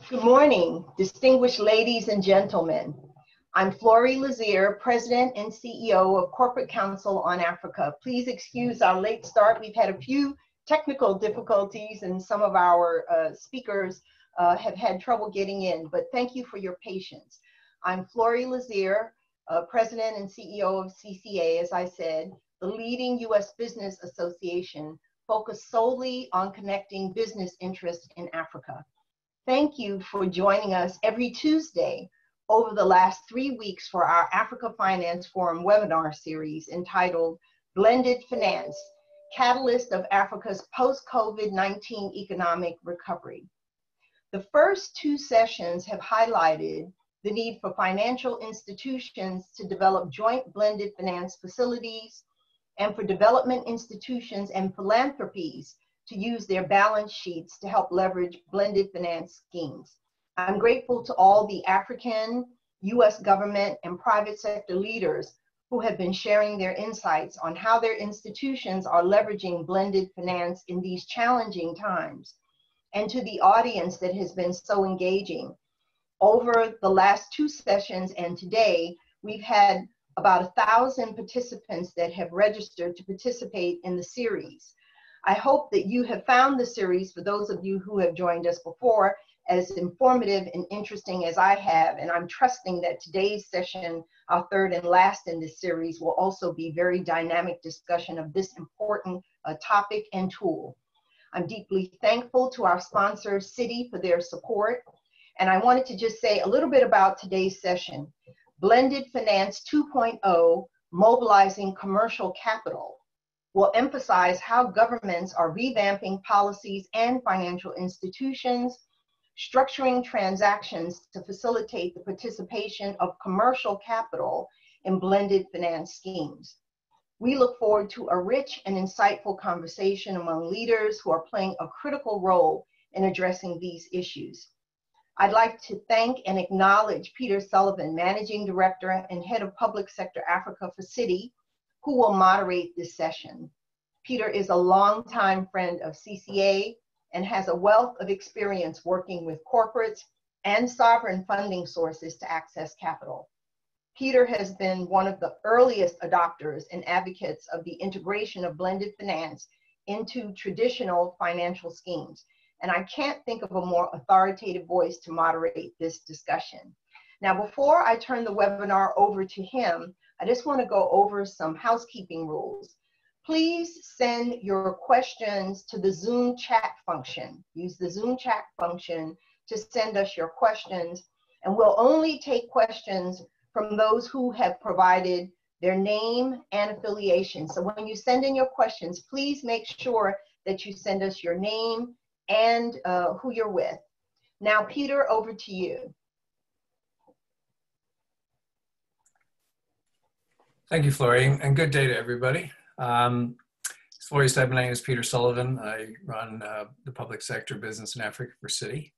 Good morning, distinguished ladies and gentlemen. I'm Florie Liser, President and CEO of Corporate Council on Africa. Please excuse our late start. We've had a few technical difficulties and some of our speakers have had trouble getting in, but thank you for your patience. I'm Florie Liser, President and CEO of ICCA, as I said, the leading U.S. business association focused solely on connecting business interests in Africa. Thank you for joining us every Tuesday over the last 3 weeks for our Africa Finance Forum webinar series entitled Blended Finance, Catalyst of Africa's Post-COVID-19 Economic Recovery. The first 2 sessions have highlighted the need for financial institutions to develop joint blended finance facilities and for development institutions and philanthropies to use their balance sheets to help leverage blended finance schemes. I'm grateful to all the African, US government, and private sector leaders who have been sharing their insights on how their institutions are leveraging blended finance in these challenging times, and to the audience that has been so engaging. Over the last 2 sessions and today, we've had about 1,000 participants that have registered to participate in the series. I hope that you have found the series, for those of you who have joined us before, as informative and interesting as I have, and I'm trusting that today's session, our third and last in this series, will also be very dynamic discussion of this important topic and tool. I'm deeply thankful to our sponsor, Citi, for their support, and I wanted to just say a little bit about today's session. Blended Finance 2.0, Mobilizing Commercial Capital, will emphasize how governments are revamping policies and financial institutions, structuring transactions to facilitate the participation of commercial capital in blended finance schemes. We look forward to a rich and insightful conversation among leaders who are playing a critical role in addressing these issues. I'd like to thank and acknowledge Peter Sullivan, Managing Director and Head of Public Sector Africa for Citi, who will moderate this session. Peter is a longtime friend of CCA and has a wealth of experience working with corporates and sovereign funding sources to access capital. Peter has been one of the earliest adopters and advocates of the integration of blended finance into traditional financial schemes. And I can't think of a more authoritative voice to moderate this discussion. Now, before I turn the webinar over to him, I just want to go over some housekeeping rules. Please send your questions to the Zoom chat function. Use the Zoom chat function to send us your questions, and we'll only take questions from those who have provided their name and affiliation. So when you send in your questions, please make sure that you send us your name and who you're with. Now, Peter, over to you. Thank you, Florie, and good day to everybody. As Florie said, my name is Peter Sullivan. I run the public sector business in Africa for Citi,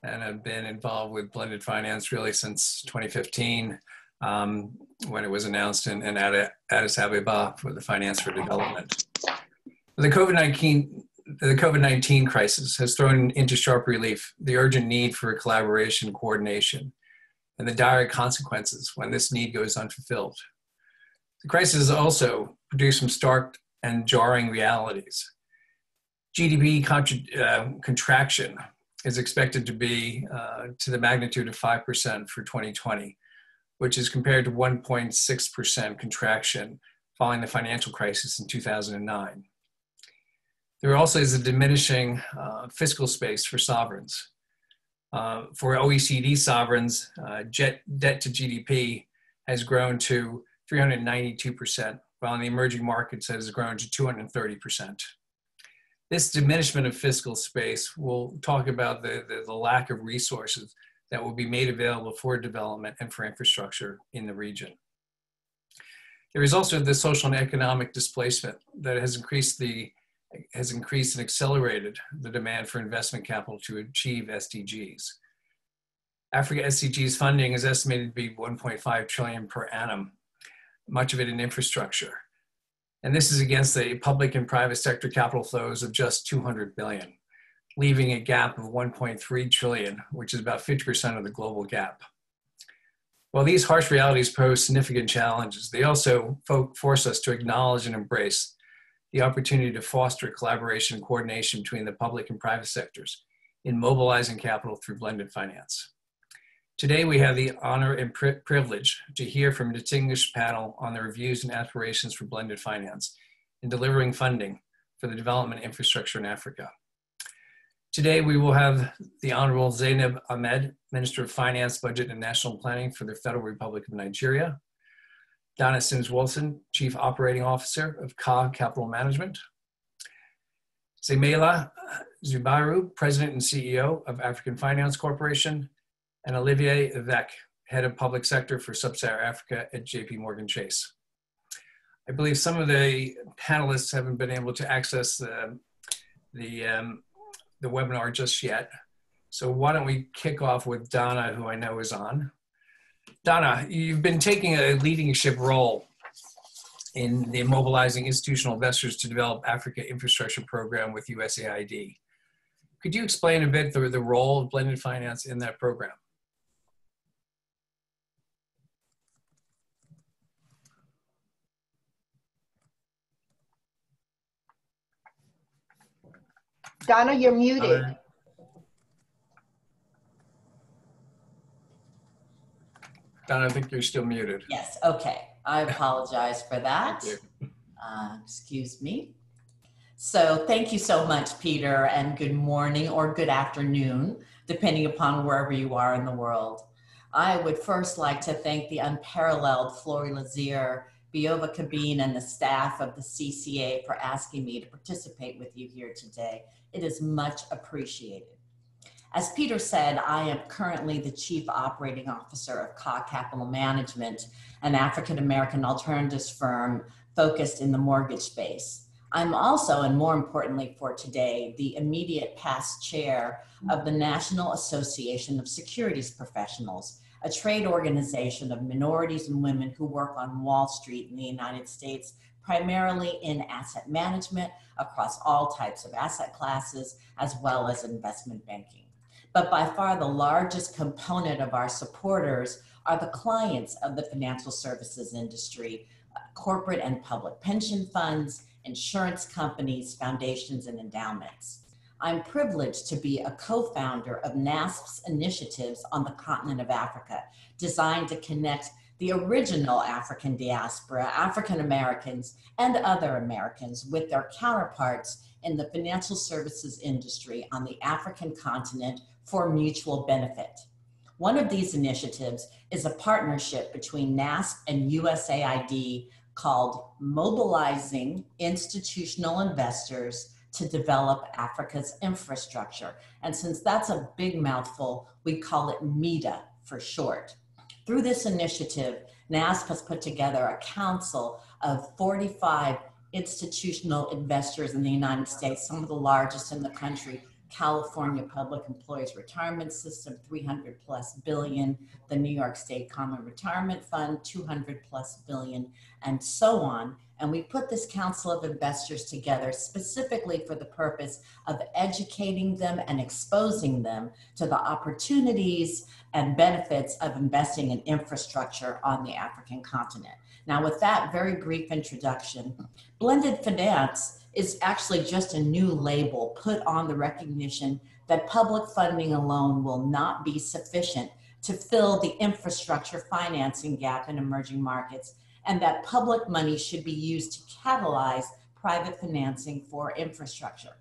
and I've been involved with blended finance really since 2015, when it was announced in Addis Ababa for the Finance for Development. The COVID-19 crisis has thrown into sharp relief the urgent need for collaboration and coordination, and the dire consequences when this need goes unfulfilled. The crisis has also produced some stark and jarring realities. GDP contraction is expected to be to the magnitude of 5% for 2020, which is compared to 1.6% contraction following the financial crisis in 2009. There also is a diminishing fiscal space for sovereigns. For OECD sovereigns, debt to GDP has grown to 392%, while in the emerging markets it has grown to 230%. This diminishment of fiscal space will talk about the lack of resources that will be made available for development and for infrastructure in the region. There is also the social and economic displacement that has increased and accelerated the demand for investment capital to achieve SDGs. Africa SDGs funding is estimated to be 1.5 trillion per annum, much of it in infrastructure. And this is against the public and private sector capital flows of just 200 billion. leaving a gap of 1.3 trillion, which is about 50% of the global gap. While these harsh realities pose significant challenges, they also force us to acknowledge and embrace the opportunity to foster collaboration and coordination between the public and private sectors in mobilizing capital through blended finance. Today, we have the honor and privilege to hear from a distinguished panel on the reviews and aspirations for blended finance in delivering funding for the development infrastructure in Africa. Today, we will have the Honorable Zainab Ahmed, Minister of Finance, Budget, and National Planning for the Federal Republic of Nigeria. Donna Sims-Wilson, Chief Operating Officer of CA Capital Management. Zemela Zubaru, President and CEO of African Finance Corporation. And Olivier Evêque, Head of Public Sector for Sub-Saharan Africa at JP Morgan Chase. I believe some of the panelists haven't been able to access the webinar just yet. So why don't we kick off with Donna, who I know is on. Donna, you've been taking a leadership role in the mobilizing institutional investors to develop Africa infrastructure program with USAID. Could you explain a bit the role of blended finance in that program? Donna, you're muted. Donna, I think you're still muted. Yes, okay. I apologize for that. Excuse me. So thank you so much, Peter, and good morning or good afternoon, depending upon wherever you are in the world. I would first like to thank the unparalleled Florie Liser, Biova Cabine, and the staff of the CCA for asking me to participate with you here today. It is much appreciated. As Peter said, I am currently the Chief Operating Officer of CA Capital Management, an African-American alternatives firm focused in the mortgage space. I'm also, and more importantly for today, the immediate past chair of the National Association of Securities Professionals, a trade organization of minorities and women who work on Wall Street in the United States, primarily in asset management across all types of asset classes, as well as investment banking. But by far the largest component of our supporters are the clients of the financial services industry, corporate and public pension funds, insurance companies, foundations, and endowments. I'm privileged to be a co-founder of NASP's initiatives on the continent of Africa, designed to connect the original African diaspora, African Americans, and other Americans with their counterparts in the financial services industry on the African continent for mutual benefit. One of these initiatives is a partnership between NASP and USAID called Mobilizing Institutional Investors to Develop Africa's Infrastructure. And since that's a big mouthful, we call it MEDA for short. Through this initiative, NASP has put together a council of 45 institutional investors in the United States, some of the largest in the country: California Public Employees Retirement System, 300+ billion, the New York State Common Retirement Fund, 200+ billion, and so on. And we put this council of investors together specifically for the purpose of educating them and exposing them to the opportunities and benefits of investing in infrastructure on the African continent. Now, with that very brief introduction, blended finance is actually just a new label put on the recognition that public funding alone will not be sufficient to fill the infrastructure financing gap in emerging markets, and that public money should be used to catalyze private financing for infrastructure.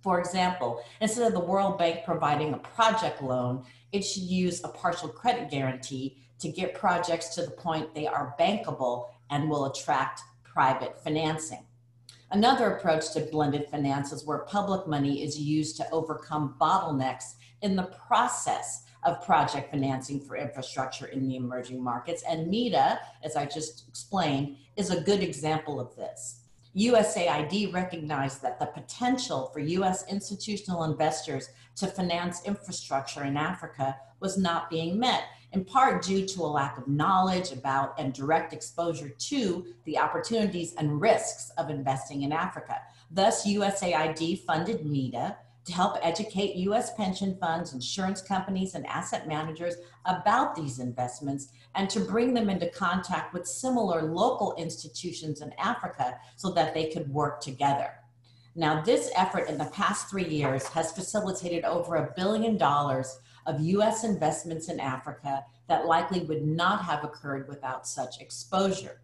For example, instead of the World Bank providing a project loan, it should use a partial credit guarantee to get projects to the point they are bankable and will attract private financing. Another approach to blended finance is where public money is used to overcome bottlenecks in the process of project financing for infrastructure in the emerging markets. And MEDA, as I just explained, is a good example of this. USAID recognized that the potential for US institutional investors to finance infrastructure in Africa was not being met, in part due to a lack of knowledge about and direct exposure to the opportunities and risks of investing in Africa. Thus, USAID funded MEDA to help educate U.S. pension funds, insurance companies, and asset managers about these investments, and to bring them into contact with similar local institutions in Africa so that they could work together. Now, this effort in the past 3 years has facilitated over $1 billion of U.S. investments in Africa that likely would not have occurred without such exposure.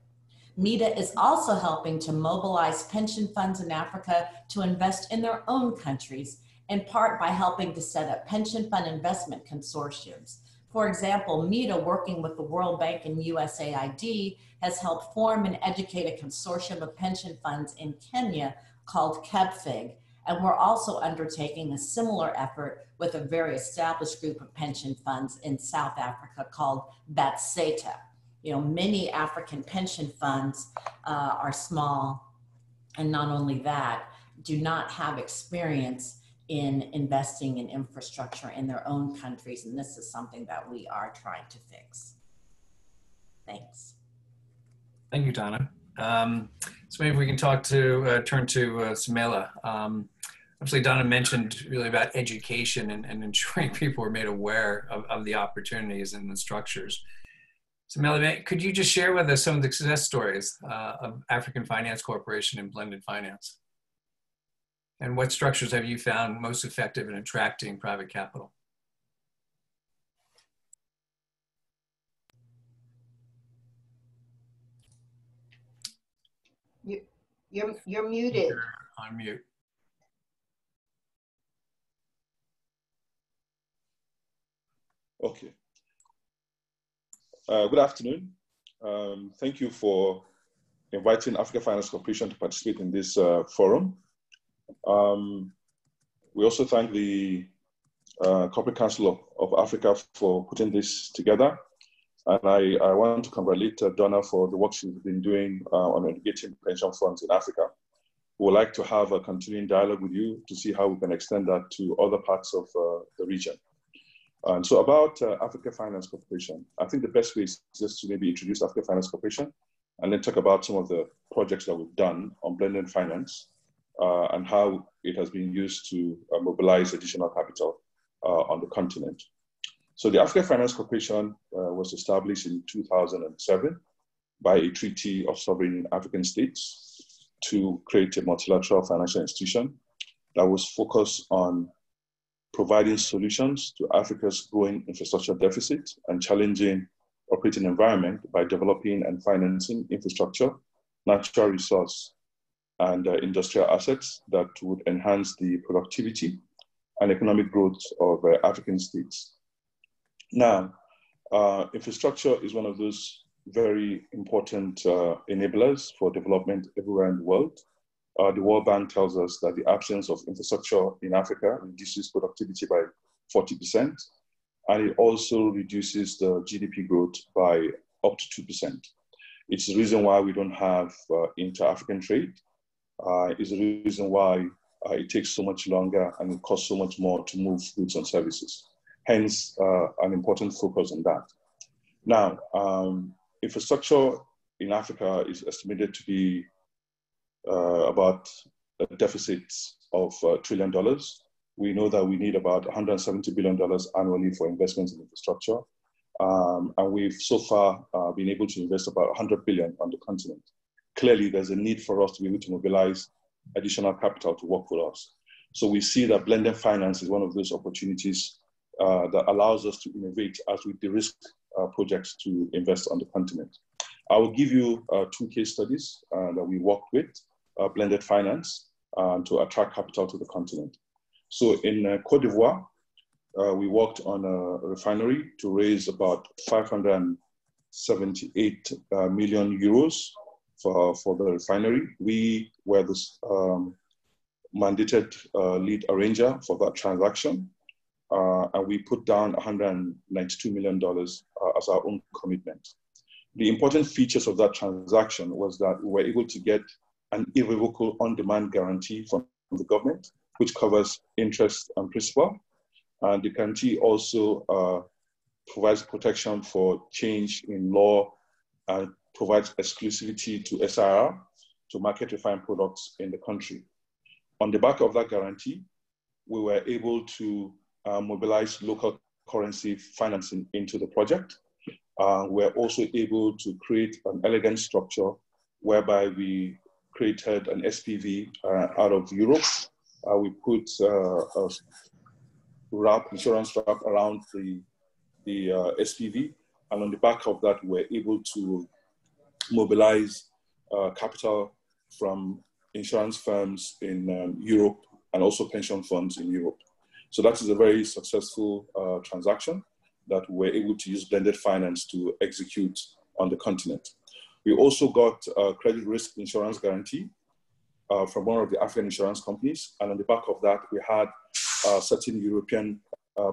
MIDA is also helping to mobilize pension funds in Africa to invest in their own countries, in part by helping to set up pension fund investment consortiums. For example, MIDA, working with the World Bank and USAID, has helped form and educate a consortium of pension funds in Kenya called KEBFIG, and we're also undertaking a similar effort with a very established group of pension funds in South Africa called BATSETA. You know, many African pension funds are small, and not only that, do not have experience in investing in infrastructure in their own countries, and this is something that we are trying to fix. Thanks. Thank you, Donna. So maybe we can turn to Samela. Obviously, Donna mentioned really about education and ensuring people are made aware of the opportunities and the structures. Samela, could you just share with us some of the success stories of African Finance Corporation and blended finance? And what structures have you found most effective in attracting private capital? You're muted. You're on mute. Okay. Good afternoon. Thank you for inviting Africa Finance Corporation to participate in this forum. We also thank the Corporate Council of Africa for putting this together. And I want to congratulate Donna for the work she's been doing on educating pension funds in Africa. We would like to have a continuing dialogue with you to see how we can extend that to other parts of the region. And so about Africa Finance Corporation, I think the best way is just to maybe introduce Africa Finance Corporation and then talk about some of the projects that we've done on blended finance and how it has been used to mobilize additional capital on the continent. So the Africa Finance Corporation was established in 2007 by a treaty of sovereign African states to create a multilateral financial institution that was focused on providing solutions to Africa's growing infrastructure deficit and challenging operating environment by developing and financing infrastructure, natural resource, and industrial assets that would enhance the productivity and economic growth of African states. Now, infrastructure is one of those very important enablers for development everywhere in the world. The World Bank tells us that the absence of infrastructure in Africa reduces productivity by 40%, and it also reduces the GDP growth by up to 2%. It's the reason why we don't have inter-African trade. It's the reason why it takes so much longer and it costs so much more to move goods and services. Hence, an important focus on that. Now, infrastructure in Africa is estimated to be about a deficit of $1 trillion. We know that we need about $170 billion annually for investments in infrastructure. And we've so far been able to invest about $100 billion on the continent. Clearly, there's a need for us to be able to mobilize additional capital to work with us. So we see that blended finance is one of those opportunities that allows us to innovate as we de-risk projects to invest on the continent. I will give you 2 case studies that we worked with, blended finance, to attract capital to the continent. So in Cote d'Ivoire, we worked on a refinery to raise about 578 million euros for the refinery. We were the mandated lead arranger for that transaction. And we put down $192 million as our own commitment. The important features of that transaction was that we were able to get an irrevocable on-demand guarantee from the government, which covers interest and principal. And the guarantee also provides protection for change in law and provides exclusivity to SIR to market refined products in the country. On the back of that guarantee, we were able to mobilize local currency financing into the project. We're also able to create an elegant structure whereby we created an SPV out of Europe. We put a insurance wrap around the SPV, and on the back of that, we're able to mobilize capital from insurance firms in Europe and also pension funds in Europe. So that is a very successful transaction that we're able to use blended finance to execute on the continent. We also got a credit risk insurance guarantee from one of the African insurance companies. And on the back of that, we had certain European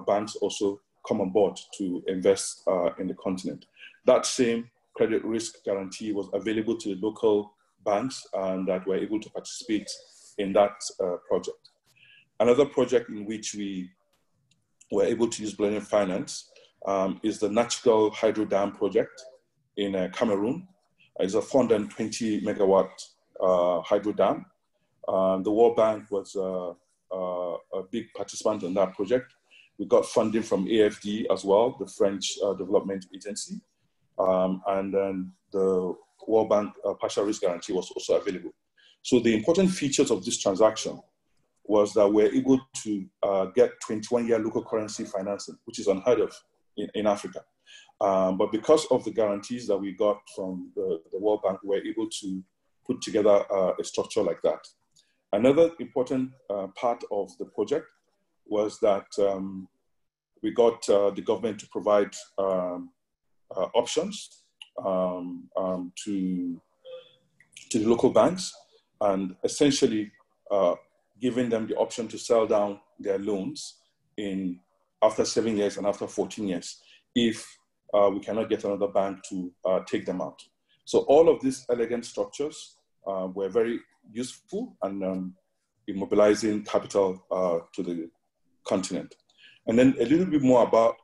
banks also come on board to invest in the continent. That same credit risk guarantee was available to the local banks and that were able to participate in that project. Another project in which we were able to use blended finance is the Natural Hydro Dam project in Cameroon. It's a 420 megawatt hydro dam. The World Bank was a big participant in that project. We got funding from AFD as well, the French Development Agency. And then the World Bank partial risk guarantee was also available. So the important features of this transaction was that we're able to get 21-year local currency financing, which is unheard of in Africa. But because of the guarantees that we got from the World Bank, we were able to put together a structure like that. Another important part of the project was that we got the government to provide options to the local banks, and essentially giving them the option to sell down their loans after 7 years and after 14 years if we cannot get another bank to take them out. So all of these elegant structures were very useful and in mobilizing capital to the continent. And then a little bit more about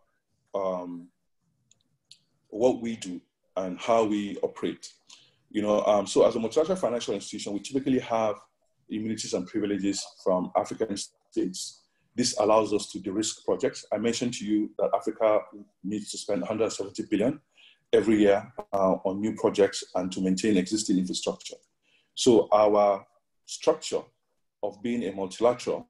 what we do and how we operate. So as a multilateral financial institution, we typically have immunities and privileges from African states. This allows us to de-risk projects. I mentioned to you that Africa needs to spend 170 billion every year on new projects and to maintain existing infrastructure. So our structure of being a multilateral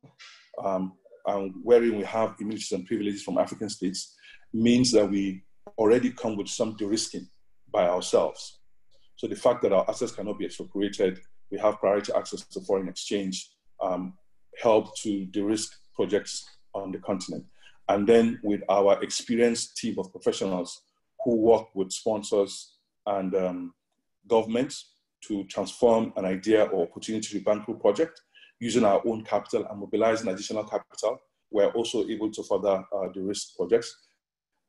and wherein we have immunities and privileges from African states means that we already come with some de-risking by ourselves. So the fact that our assets cannot be expropriated, we have priority access to foreign exchange, help to de-risk projects on the continent. And then with our experienced team of professionals who work with sponsors and governments to transform an idea or opportunity to a bankable project, using our own capital and mobilizing additional capital, we're also able to further de-risk projects,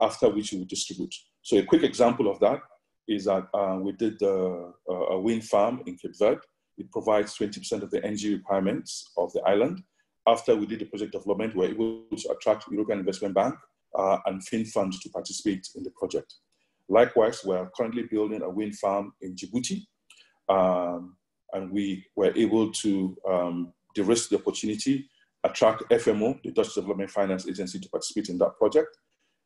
after which we will distribute. So a quick example of that is that we did a wind farm in Cape Verde. It provides 20% of the energy requirements of the island. After we did the project development, we were able to attract European Investment Bank and Fin funds to participate in the project. Likewise, we're currently building a wind farm in Djibouti, and we were able to de-risk the opportunity, attract FMO, the Dutch Development Finance Agency, to participate in that project.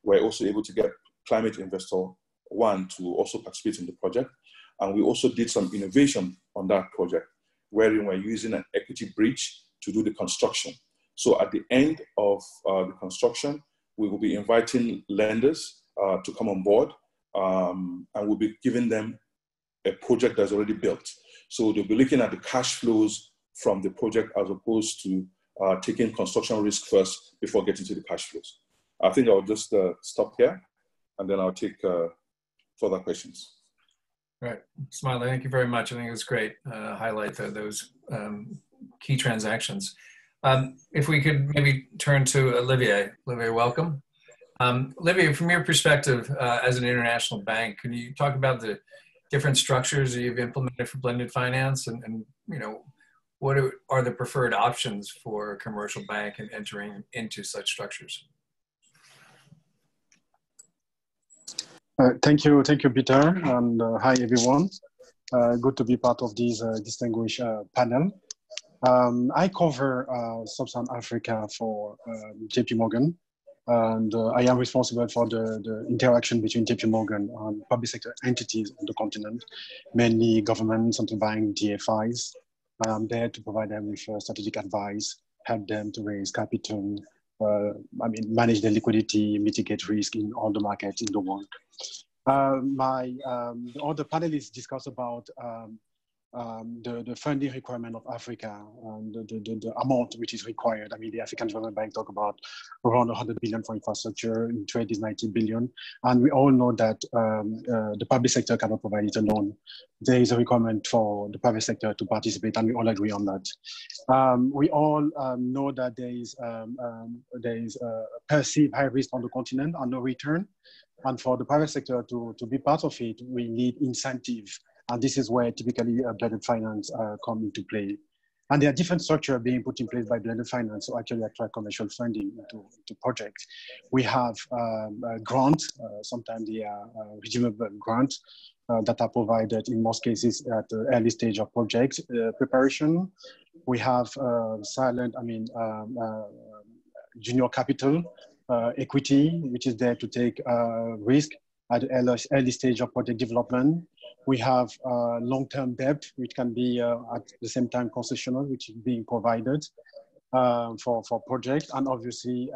We're also able to get Climate Investor One to also participate in the project. And we also did some innovation on that project, wherein we're using an equity bridge to do the construction. So at the end of the construction, we will be inviting lenders to come on board, and we'll be giving them a project that's already built. So they'll be looking at the cash flows from the project as opposed to taking construction risk first before getting to the cash flows. I think I'll just stop here, and then I'll take further questions. Right. Smiley, thank you very much. I think it was great. Highlight those key transactions. If we could maybe turn to Olivier. Olivier, welcome. Olivier, from your perspective as an international bank, can you talk about the different structures that you've implemented for blended finance and what are the preferred options for a commercial bank in entering into such structures? Thank you, Peter, and hi everyone. Good to be part of this distinguished panel. I cover Sub-Saharan Africa for JP Morgan, and I am responsible for the interaction between JP Morgan and public sector entities on the continent, mainly government, central bank, DFIs. I'm there to provide them with strategic advice, help them to raise capital, manage their liquidity, mitigate risk in all the markets in the world. All the panelists discuss about the funding requirement of Africa and the amount which is required. I mean, the African Development Bank talk about around 100 billion for infrastructure, in trade is 90 billion. And we all know that the public sector cannot provide it alone. There is a requirement for the private sector to participate, and we all agree on that. We all know that there is a perceived high risk on the continent and no return. And for the private sector to be part of it, we need incentive. And this is where typically blended finance come into play. And there are different structures being put in place by blended finance to actually attract commercial funding into projects. We have grants, sometimes they are redeemable grants that are provided in most cases at the early stage of project preparation. We have junior capital, equity, which is there to take risk at the early stage of project development. We have long-term debt, which can be at the same time concessional, which is being provided for projects, and obviously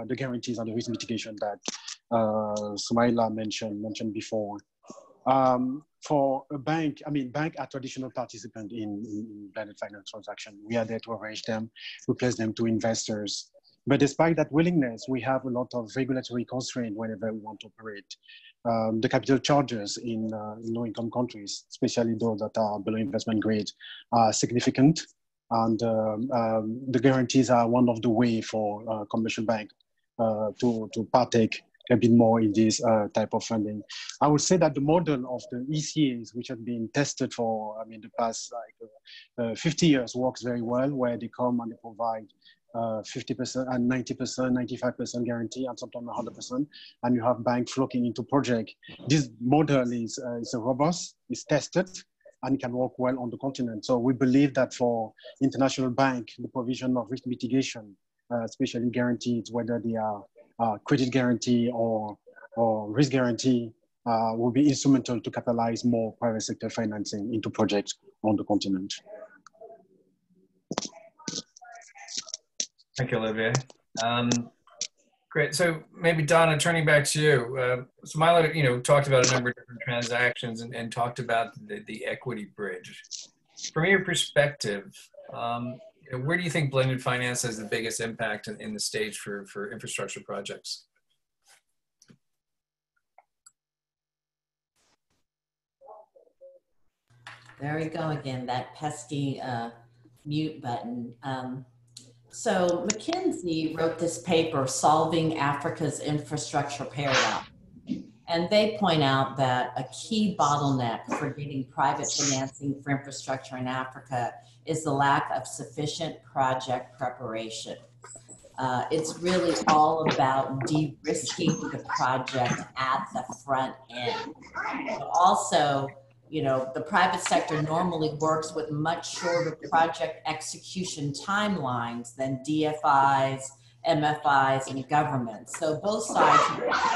the guarantees and the risk mitigation that Sumaila mentioned before. For a bank, banks are traditional participants in blended finance transaction. We are there to arrange them, replace them to investors. But despite that willingness, we have a lot of regulatory constraints whenever we want to operate. The capital charges in low-income countries, especially those that are below investment grade, are significant. And the guarantees are one of the ways for commercial bank to partake a bit more in this type of funding. I would say that the model of the ECAs, which have been tested for the past 50 years, works very well, where they come and they provide 50% and 90%, 95% guarantee, and sometimes 100%, and you have banks flocking into project. This model is robust, it's tested, and it can work well on the continent. So we believe that for international bank, the provision of risk mitigation, especially guarantees, whether they are credit guarantee or risk guarantee, will be instrumental to catalyze more private sector financing into projects on the continent. Thank you, Olivier. Great. So maybe Donna, turning back to you. Sumaila, talked about a number of different transactions and talked about the equity bridge. From your perspective, where do you think blended finance has the biggest impact in the stage for infrastructure projects? There we go again, that pesky mute button. So McKinsey wrote this paper, Solving Africa's Infrastructure Paradox. And they point out that a key bottleneck for getting private financing for infrastructure in Africa is the lack of sufficient project preparation. It's really all about de-risking the project at the front end. But also, the private sector normally works with much shorter project execution timelines than DFIs, MFIs, and governments. So both sides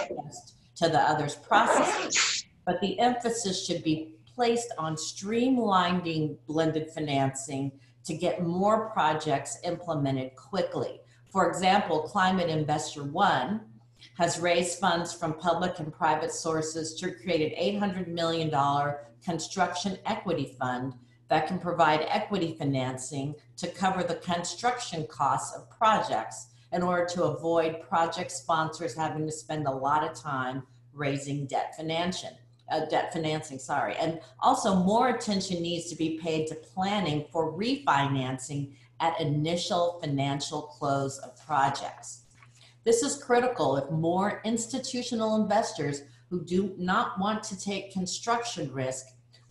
adjust to the other's processes, but the emphasis should be placed on streamlining blended financing to get more projects implemented quickly. For example, Climate Investor One has raised funds from public and private sources to create an $800 million construction equity fund that can provide equity financing to cover the construction costs of projects in order to avoid project sponsors having to spend a lot of time raising debt financing. And also more attention needs to be paid to planning for refinancing at initial financial close of projects. This is critical if more institutional investors who do not want to take construction risk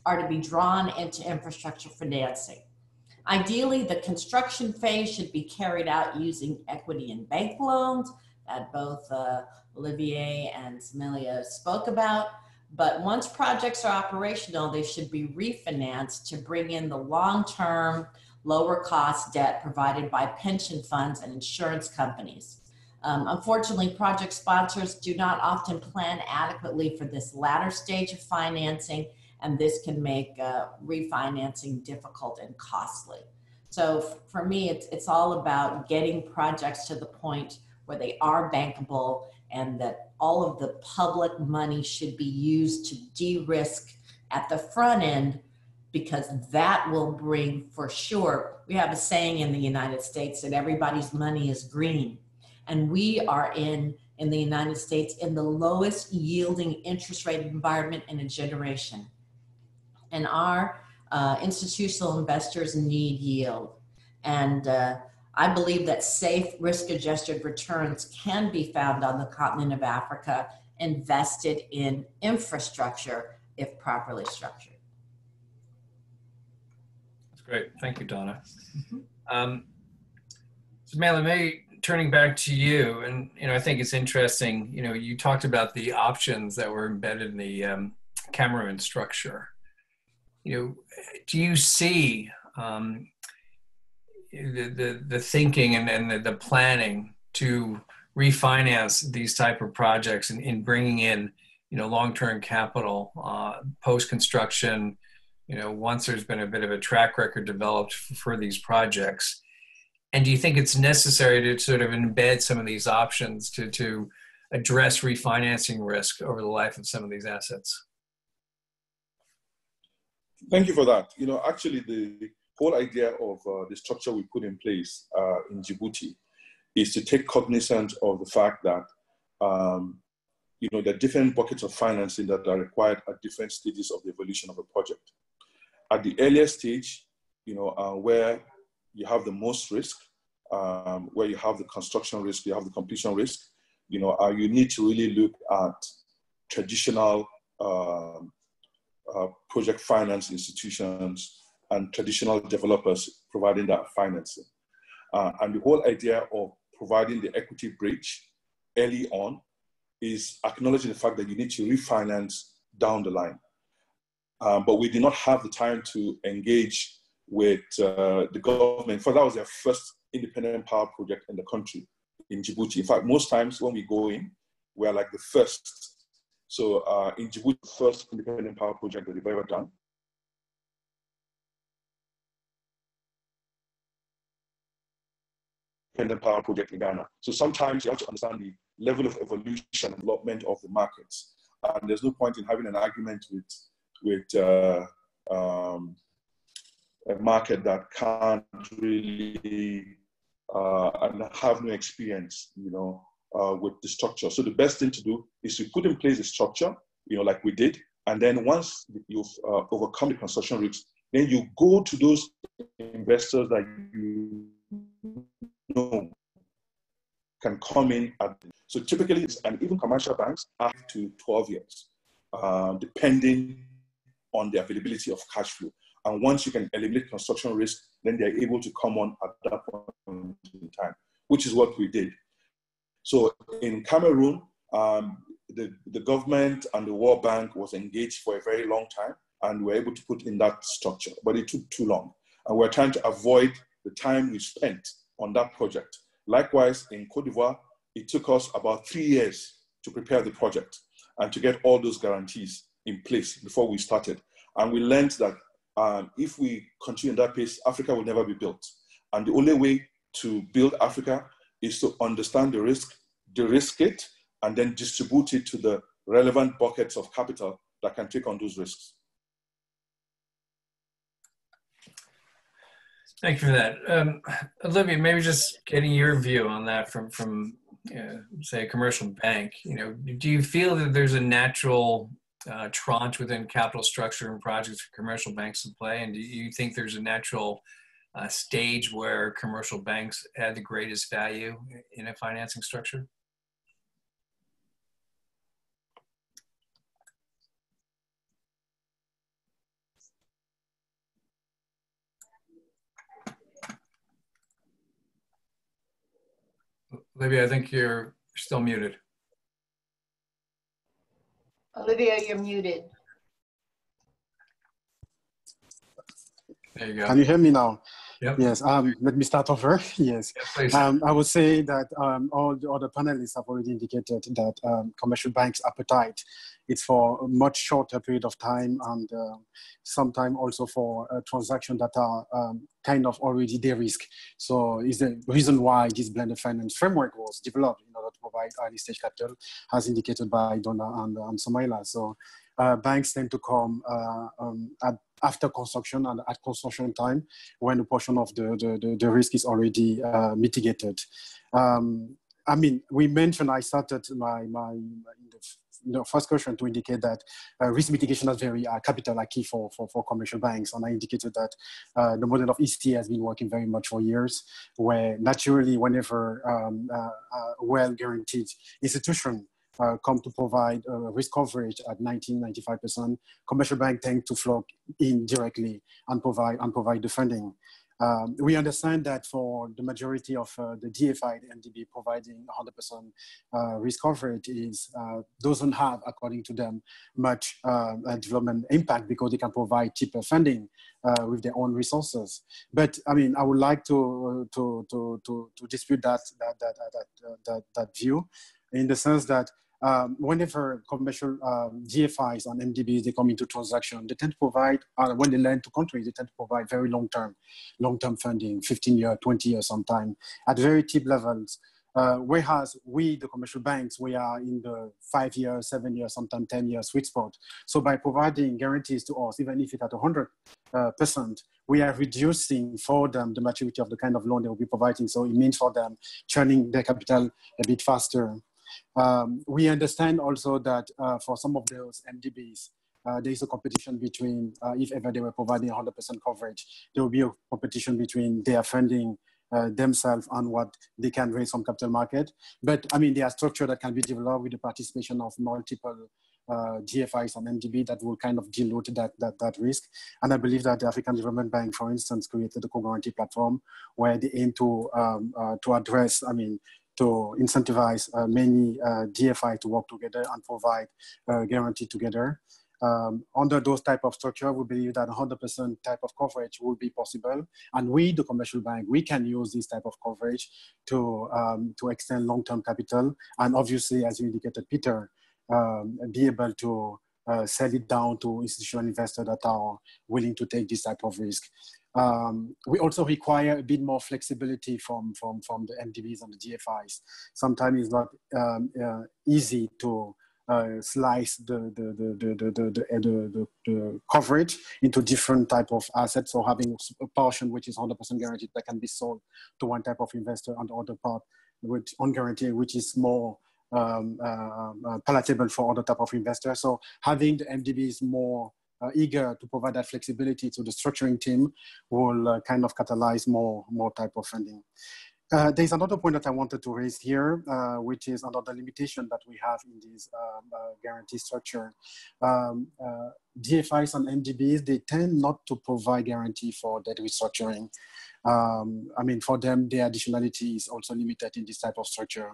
are to be drawn into infrastructure financing. Ideally, the construction phase should be carried out using equity and bank loans that both Olivier and Sumaila spoke about. But once projects are operational, they should be refinanced to bring in the long-term lower cost debt provided by pension funds and insurance companies. Unfortunately, project sponsors do not often plan adequately for this latter stage of financing, and this can make refinancing difficult and costly. So for me, it's all about getting projects to the point where they are bankable, and that all of the public money should be used to de-risk at the front end, because that will bring, for sure, we have a saying in the United States that everybody's money is green. And we are in the United States in the lowest yielding interest rate environment in a generation. And our institutional investors need yield. And I believe that safe risk-adjusted returns can be found on the continent of Africa, invested in infrastructure if properly structured. That's great. Thank you, Donna. So Malin, maybe turning back to you, and I think it's interesting, you talked about the options that were embedded in the Cameroon structure. Do you see the thinking and the planning to refinance these type of projects in bringing in long-term capital post-construction, once there's been a bit of a track record developed for these projects? And do you think it's necessary to sort of embed some of these options to address refinancing risk over the life of some of these assets? Thank you for that. Actually, the whole idea of the structure we put in place in Djibouti is to take cognizance of the fact that, there are different buckets of financing that are required at different stages of the evolution of a project. At the earliest stage, where you have the most risk, where you have the construction risk, you have the completion risk, you need to really look at traditional project finance institutions and traditional developers providing that financing. And the whole idea of providing the equity bridge early on is acknowledging the fact that you need to refinance down the line. But we did not have the time to engage with the government. For that was their first independent power project in the country, in Djibouti. In fact, most times when we go in, we are like the first. So in Djibouti, the first independent power project that they've ever done. Independent power project in Ghana. So sometimes you have to understand the level of evolution and development of the markets. And there's no point in having an argument with a market that can't really and have no experience, with the structure. So the best thing to do is to put in place a structure, like we did. And then once you've overcome the construction risks, then you go to those investors that you know can come in. So typically, and even commercial banks, up to 12 years, depending on the availability of cash flow. And once you can eliminate construction risk, then they're able to come on at that point in time, which is what we did. So in Cameroon, the government and the World Bank was engaged for a very long time, and we were able to put in that structure, but it took too long. And we're trying to avoid the time we spent on that project. Likewise, in Cote d'Ivoire, it took us about 3 years to prepare the project and to get all those guarantees in place before we started. And we learned that if we continue in that pace, Africa will never be built. And the only way to build Africa is to understand the risk, de-risk it, and then distribute it to the relevant buckets of capital that can take on those risks. Thank you for that. Olivia, maybe just getting your view on that from say, a commercial bank. Do you feel that there's a natural tranche within capital structure and projects for commercial banks to play? And do you think there's a natural stage where commercial banks add the greatest value in a financing structure? Olivia, I think you're still muted. Olivia, you're muted. There you go. Can you hear me now? Yep. Yes, let me start over. Yes, Yeah, please. I would say that all the other panelists have already indicated that commercial banks' appetite is for a much shorter period of time, and sometimes also for transactions that are kind of already de-risk. So is the reason why this blended finance framework was developed in order to provide early stage capital, as indicated by Donna and Somaila. So banks tend to come after construction and at construction time, when a portion of the risk is already mitigated. I mean, we mentioned, I started the first question to indicate that risk mitigation is very capital key for commercial banks. And I indicated that the model of ICCA has been working very much for years, where naturally whenever well-guaranteed institution come to provide risk coverage at 95%, commercial banks tend to flow in directly and provide the funding. We understand that for the majority of the DFI, the MDB providing 100% risk coverage doesn't have, according to them, much development impact because they can provide cheaper funding with their own resources. But I mean, I would like to dispute that view, in the sense that whenever commercial GFIs and MDBs, they come into transaction, they tend to provide, when they lend to countries, they tend to provide very long-term funding, 15 years, 20 years sometime, at very cheap levels. Whereas we, the commercial banks, we are in the 5 years, 7 years, sometimes 10 years sweet spot. So by providing guarantees to us, even if it's at 100%, we are reducing for them the maturity of the kind of loan they will be providing. So it means for them churning their capital a bit faster. We understand also that for some of those MDBs, there is a competition between, if ever they were providing 100% coverage, there will be a competition between their funding themselves and what they can raise from capital market. But I mean, there are structures that can be developed with the participation of multiple GFIs and MDB that will kind of dilute that risk. And I believe that the African Development Bank, for instance, created a co-guarantee platform where they aim to address, I mean, to incentivize many DFI to work together and provide guarantee together. Under those type of structure, we believe that 100% type of coverage will be possible. And we, the commercial bank, we can use this type of coverage to extend long-term capital. And obviously, as you indicated, Peter, be able to sell it down to institutional investors that are willing to take this type of risk. We also require a bit more flexibility from the MDBs and the GFIs. Sometimes it's not easy to slice the coverage into different type of assets. So having a portion which is 100% guaranteed that can be sold to one type of investor, and the other part which unguaranteed, which is more palatable for other type of investors. So having the MDBs more eager to provide that flexibility to the structuring team will kind of catalyze more type of funding. There's another point that I wanted to raise here, which is another limitation that we have in this guarantee structure. DFIs and MDBs, they tend not to provide guarantee for debt restructuring. I mean, for them, the additionality is also limited in this type of structure.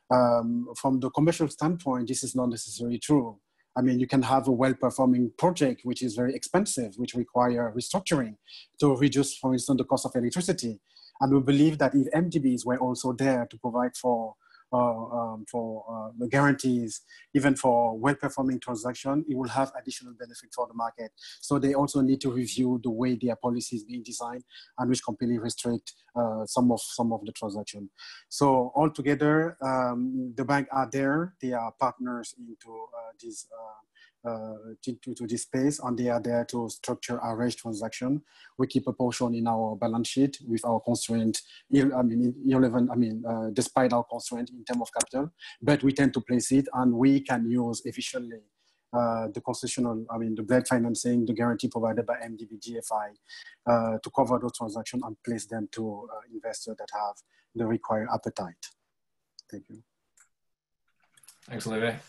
From the commercial standpoint, this is not necessarily true. I mean, you can have a well-performing project which is very expensive, which require restructuring to reduce, for instance, the cost of electricity. And we believe that if MDBs were also there to provide for the guarantees, even for well-performing transaction, it will have additional benefit for the market. So they also need to review the way their policy is being designed and which completely restrict some of the transaction. So altogether, the bank are there. They are partners into this space, and they are there to structure our raise transaction. We keep a portion in our balance sheet with our constraint, despite our constraint in terms of capital, but we tend to place it, and we can use efficiently the constitutional, the blend financing, the guarantee provided by MDB GFI to cover those transactions and place them to investors that have the required appetite. Thank you. Thanks, Olivier.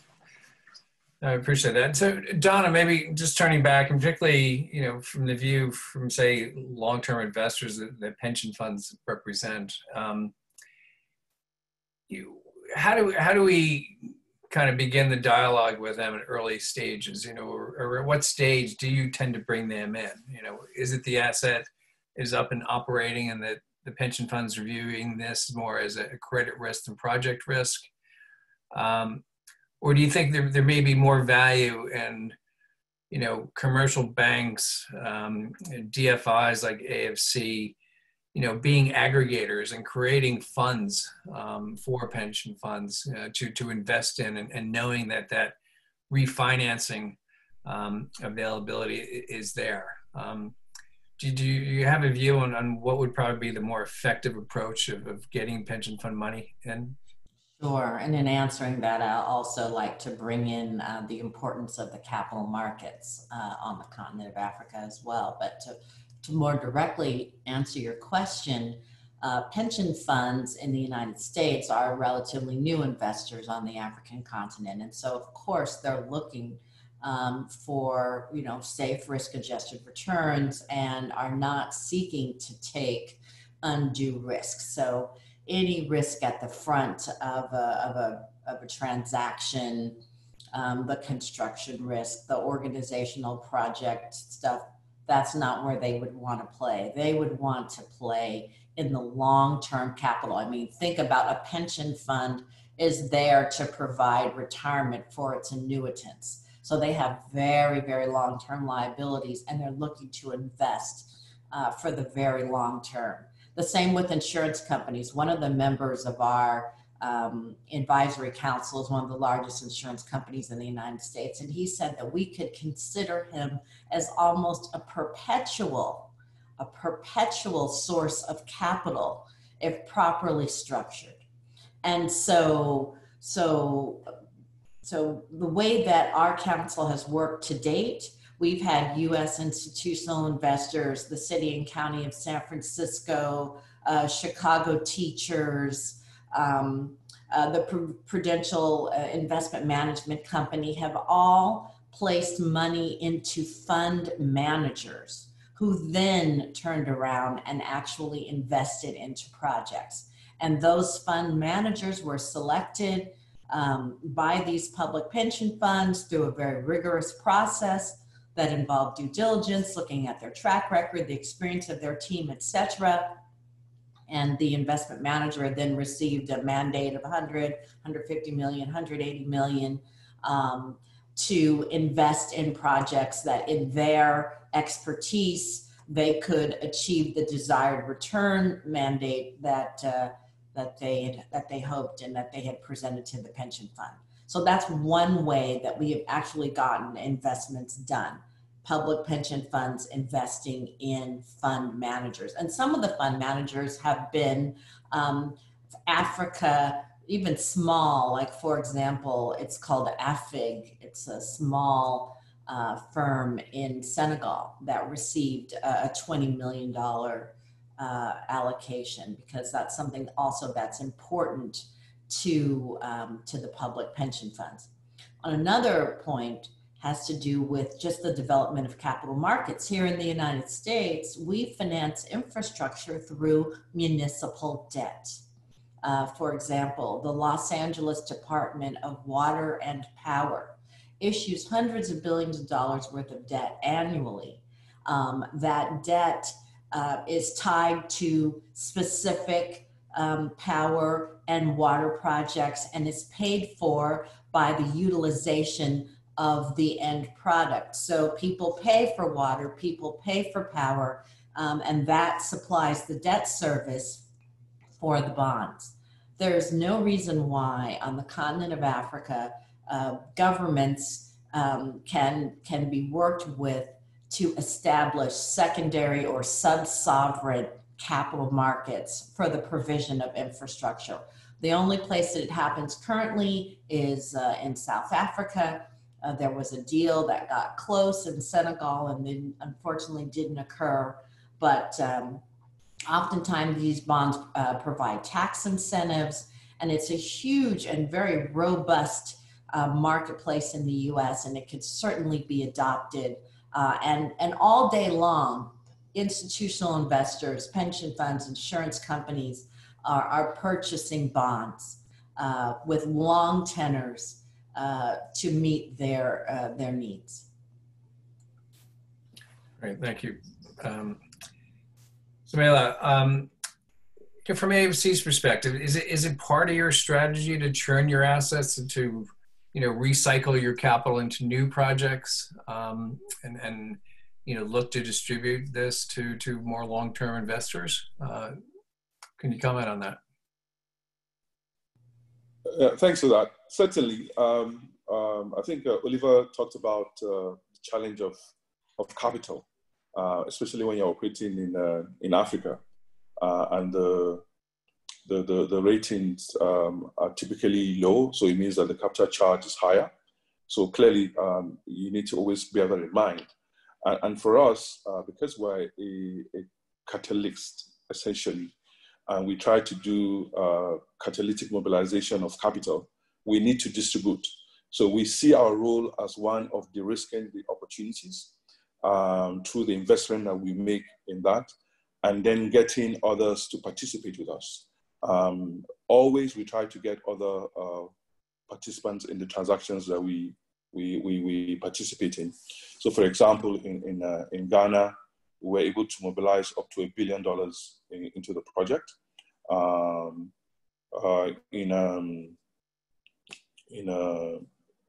I appreciate that. So Donna, maybe just turning back, and particularly, from the view from, say, long-term investors that pension funds represent, how do we kind of begin the dialogue with them at early stages, or at what stage do you tend to bring them in? Is it the asset? is up and operating, and that the pension fund's reviewing this more as a credit risk than project risk? Or do you think there may be more value in, commercial banks, DFIs like AFC, being aggregators and creating funds for pension funds to invest in, and knowing that refinancing availability is there? Do you have a view on what would probably be the more effective approach of getting pension fund money in? Sure, and in answering that, I'll also like to bring in the importance of the capital markets on the continent of Africa as well. But to more directly answer your question, pension funds in the United States are relatively new investors on the African continent. And so, of course, they're looking for, safe risk-adjusted returns and are not seeking to take undue risk. So any risk at the front of a transaction, the construction risk, the organizational project stuff, that's not where they would want to play. They would want to play in the long-term capital. I mean, think about a pension fund is there to provide retirement for its annuitants. So they have very, very long-term liabilities, and they're looking to invest for the very long term. The same with insurance companies. One of the members of our advisory council is one of the largest insurance companies in the United States. And he said that we could consider him as almost a perpetual source of capital if properly structured. And so the way that our council has worked to date, we've had U.S. institutional investors, the city and county of San Francisco, Chicago teachers, the Prudential Investment Management Company have all placed money into fund managers who then turned around and actually invested into projects. And those fund managers were selected by these public pension funds through a very rigorous process that involved due diligence, looking at their track record, the experience of their team, etc. And the investment manager then received a mandate of 100, 150 million, 180 million to invest in projects that in their expertise, they could achieve the desired return mandate that they hoped and that they had presented to the pension fund. So that's one way that we have actually gotten investments done. Public pension funds investing in fund managers. And some of the fund managers have been Africa, even small, like for example, it's called AFIG. It's a small firm in Senegal that received a $20 million allocation, because that's something also that's important to the public pension funds. On another point has to do with just the development of capital markets. Here in the United States, we finance infrastructure through municipal debt. For example, the Los Angeles Department of Water and Power issues hundreds of billions of dollars worth of debt annually. That debt is tied to specific power and water projects and is paid for by the utilization of the end product. So people pay for water, people pay for power, and that supplies the debt service for the bonds. There is no reason why on the continent of Africa, governments can be worked with to establish secondary or sub-sovereign capital markets for the provision of infrastructure. The only place that it happens currently is in South Africa. There was a deal that got close in Senegal and then unfortunately didn't occur. But oftentimes these bonds provide tax incentives, and it's a huge and very robust marketplace in the US, and it could certainly be adopted. And all day long, institutional investors, pension funds, insurance companies are purchasing bonds with long tenors to meet their needs. Great, thank you. Samela, from AFC's perspective, is it part of your strategy to churn your assets and to, recycle your capital into new projects, and look to distribute this to more long-term investors? Can you comment on that? Thanks for that. Certainly, I think Oliver talked about the challenge of capital, especially when you're operating in Africa, and the ratings are typically low, so it means that the capital charge is higher. So clearly, you need to always bear that in mind. And for us, because we're a catalyst, essentially, and we try to do catalytic mobilization of capital, we need to distribute. So we see our role as one of de-risking the opportunities through the investment that we make in that, and then getting others to participate with us. Always we try to get other participants in the transactions that we participate in. So for example, in Ghana, we were able to mobilize up to $1 billion into the project. In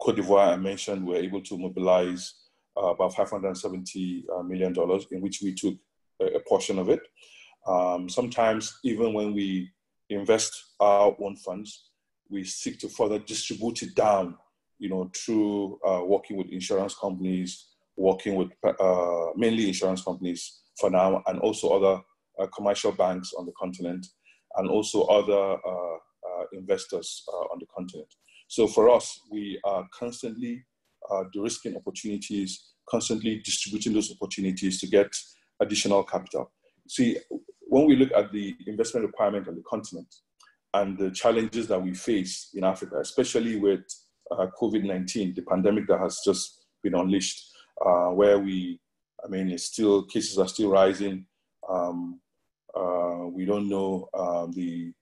Cote d'Ivoire, I mentioned, we were able to mobilize about $570 million, in which we took a portion of it. Sometimes, even when we invest our own funds, we seek to further distribute it down, through working with insurance companies, working with mainly insurance companies for now, and also other commercial banks on the continent, and also other investors on the continent. So for us, we are constantly de-risking opportunities, constantly distributing those opportunities to get additional capital. See, when we look at the investment requirement on the continent and the challenges that we face in Africa, especially with COVID-19, the pandemic that has just been unleashed, where cases are still rising. We don't know the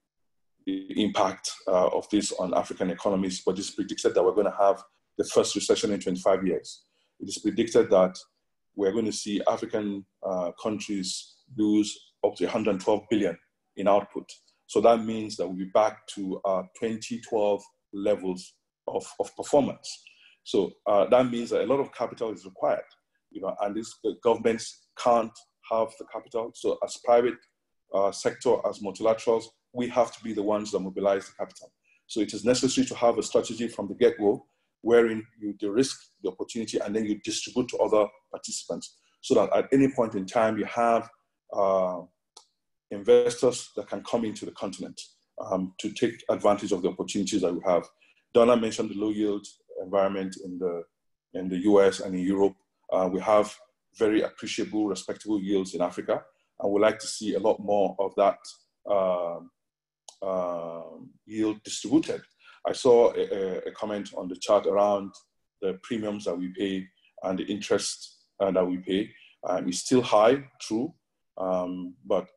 impact of this on African economies, but it's predicted that we're going to have the first recession in 25 years. It is predicted that we're going to see African countries lose up to 112 billion in output. So that means that we'll be back to 2012 levels of performance. So that means that a lot of capital is required, and these governments can't have the capital. So as private sector, as multilaterals, we have to be the ones that mobilize the capital. So it is necessary to have a strategy from the get-go wherein you de-risk the opportunity and then you distribute to other participants, so that at any point in time you have investors that can come into the continent to take advantage of the opportunities that we have. Donna mentioned the low yield environment in the US and in Europe. We have very appreciable, respectable yields in Africa, and we'd like to see a lot more of that yield distributed. I saw a comment on the chart around the premiums that we pay and the interest that we pay. It's still high, true, but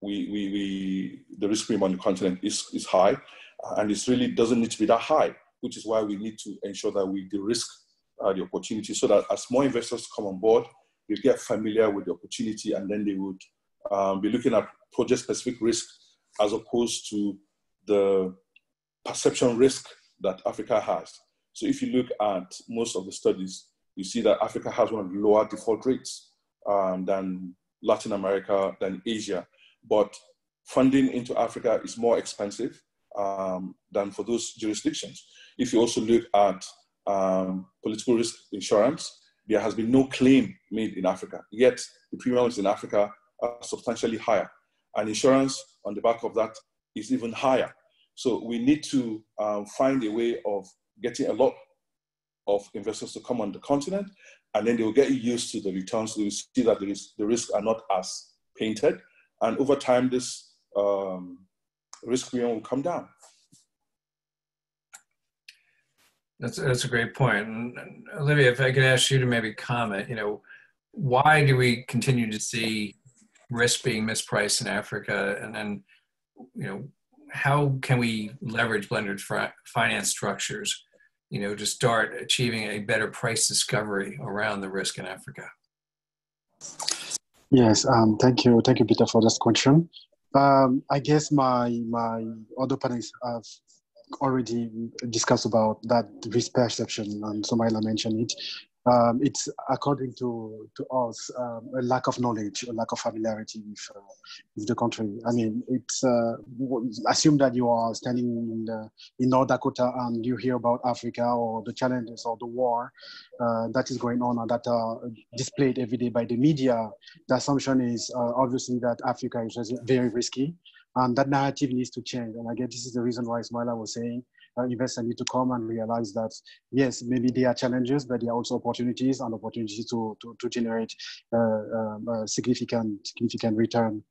the risk premium on the continent is high, and it really doesn't need to be that high, which is why we need to ensure that we de-risk the opportunity, so that as more investors come on board, they get familiar with the opportunity, and then they would be looking at project-specific risk as opposed to the perception risk that Africa has. So if you look at most of the studies, you see that Africa has one of the lower default rates than Latin America, than Asia. But funding into Africa is more expensive than for those jurisdictions. If you also look at political risk insurance, there has been no claim made in Africa, yet the premiums in Africa are substantially higher. And insurance on the back of that is even higher. So we need to find a way of getting a lot of investors to come on the continent, and then they will get used to the returns. They will see that the risks are not as painted. And over time, this risk premium will come down. That's a great point. And Olivia, if I could ask you to maybe comment, why do we continue to see risk being mispriced in Africa? And then, how can we leverage blended finance structures, to start achieving a better price discovery around the risk in Africa? Yes, thank you, Peter, for this question. I guess my other panelists have already discussed about that risk perception, and Somaila mentioned it. It's according to us a lack of knowledge, a lack of familiarity with the country. I mean, it's assume that you are standing in North Dakota and you hear about Africa or the challenges or the war that is going on and that are displayed every day by the media. The assumption is obviously that Africa is very risky, and that narrative needs to change. And I guess this is the reason why Ismaila was saying investors need to come and realize that, yes, maybe there are challenges, but there are also opportunities and opportunities to generate significant return.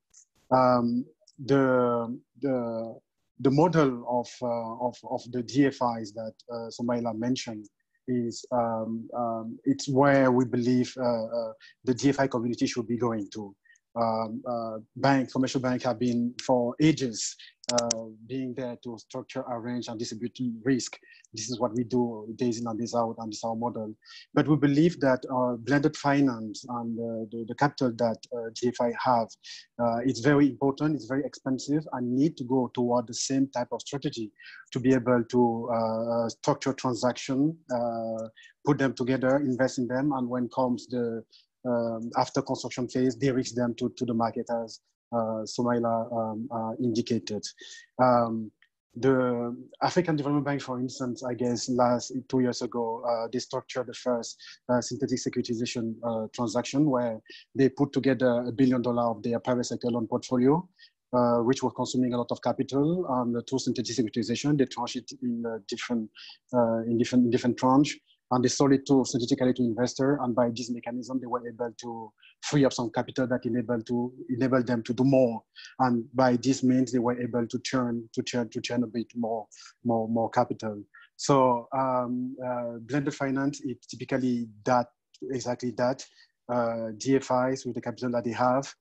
The model of the DFIs that Somaila mentioned is it's where we believe the DFI community should be going to. Commercial banks have been for ages being there to structure, arrange, and distribute risk. This is what we do days in and days out, and this is our model. But we believe that blended finance and the capital that DFI have, it's very important, it's very expensive, and need to go toward the same type of strategy to be able to structure transaction, put them together, invest in them, and when comes the after construction phase, they reach them to the market as Somaila indicated. The African Development Bank, for instance, I guess 2 years ago, they structured the first synthetic securitization transaction where they put together $1 billion of their private sector loan portfolio, which was consuming a lot of capital. Through synthetic securitization, they tranche it in different tranche. And they sold it to synthetically to investor, and by this mechanism, they were able to free up some capital that enable them to do more. And by this means, they were able to churn a bit more capital. So blended finance is typically exactly that. DFIs with the capital that they have,